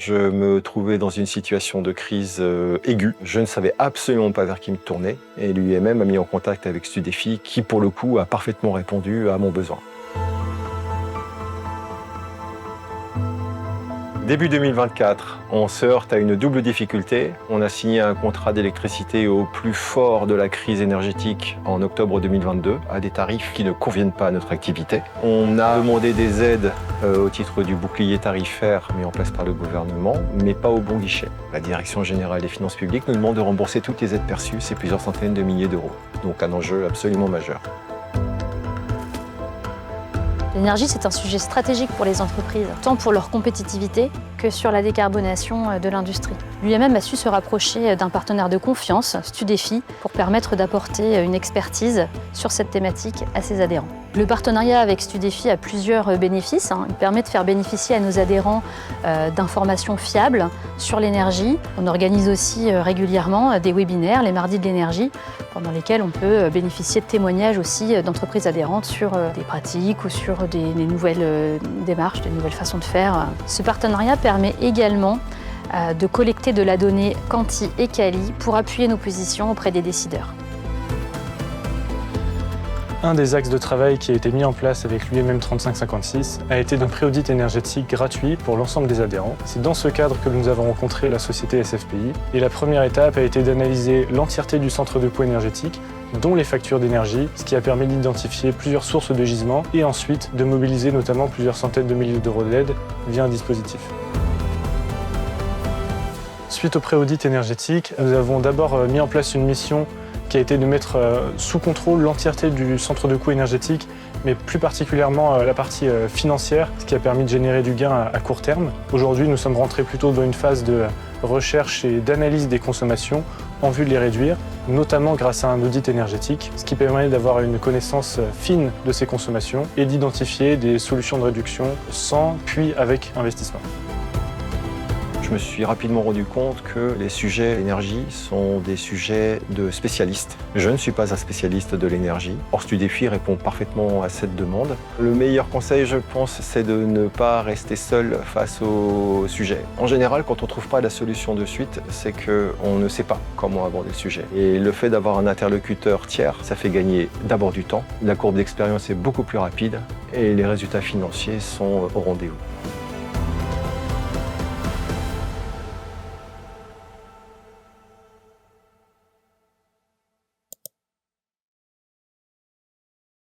Je me trouvais dans une situation de crise aiguë. Je ne savais absolument pas vers qui me tourner. Et l'UIMM m'a mis en contact avec Studéfi qui, pour le coup, a parfaitement répondu à mon besoin. Début 2024, on se heurte à une double difficulté. On a signé un contrat d'électricité au plus fort de la crise énergétique en octobre 2022, à des tarifs qui ne conviennent pas à notre activité. On a demandé des aides au titre du bouclier tarifaire mis en place par le gouvernement, mais pas au bon guichet. La Direction générale des finances publiques nous demande de rembourser toutes les aides perçues, c'est plusieurs centaines de milliers d'euros. Donc un enjeu absolument majeur. L'énergie, c'est un sujet stratégique pour les entreprises, tant pour leur compétitivité que sur la décarbonation de l'industrie. L'UIMM a su se rapprocher d'un partenaire de confiance, Studéfi, pour permettre d'apporter une expertise sur cette thématique à ses adhérents. Le partenariat avec Studéfi a plusieurs bénéfices. Il permet de faire bénéficier à nos adhérents d'informations fiables sur l'énergie. On organise aussi régulièrement des webinaires, les mardis de l'énergie, pendant lesquels on peut bénéficier de témoignages aussi d'entreprises adhérentes sur des pratiques ou sur des nouvelles démarches, des nouvelles façons de faire. Ce partenariat permet également de collecter de la donnée quanti et quali pour appuyer nos positions auprès des décideurs. Un des axes de travail qui a été mis en place avec l'UIMM 3556 a été un pré-audit énergétique gratuit pour l'ensemble des adhérents. C'est dans ce cadre que nous avons rencontré la société SFPI. Et la première étape a été d'analyser l'entièreté du centre de coût énergétique, dont les factures d'énergie, ce qui a permis d'identifier plusieurs sources de gisements et ensuite de mobiliser notamment plusieurs centaines de milliers d'euros d'aide via un dispositif. Suite au pré-audit énergétique, nous avons d'abord mis en place une mission qui a été de mettre sous contrôle l'entièreté du centre de coût énergétique, mais plus particulièrement la partie financière, ce qui a permis de générer du gain à court terme. Aujourd'hui, nous sommes rentrés plutôt dans une phase de recherche et d'analyse des consommations en vue de les réduire, notamment grâce à un audit énergétique, ce qui permet d'avoir une connaissance fine de ces consommations et d'identifier des solutions de réduction sans puis avec investissement. Je me suis rapidement rendu compte que les sujets d'énergie sont des sujets de spécialistes. Je ne suis pas un spécialiste de l'énergie. Or, Studéfi répond parfaitement à cette demande. Le meilleur conseil, je pense, c'est de ne pas rester seul face au sujet. En général, quand on ne trouve pas la solution de suite, c'est qu'on ne sait pas comment aborder le sujet. Et le fait d'avoir un interlocuteur tiers, ça fait gagner d'abord du temps. La courbe d'expérience est beaucoup plus rapide et les résultats financiers sont au rendez-vous.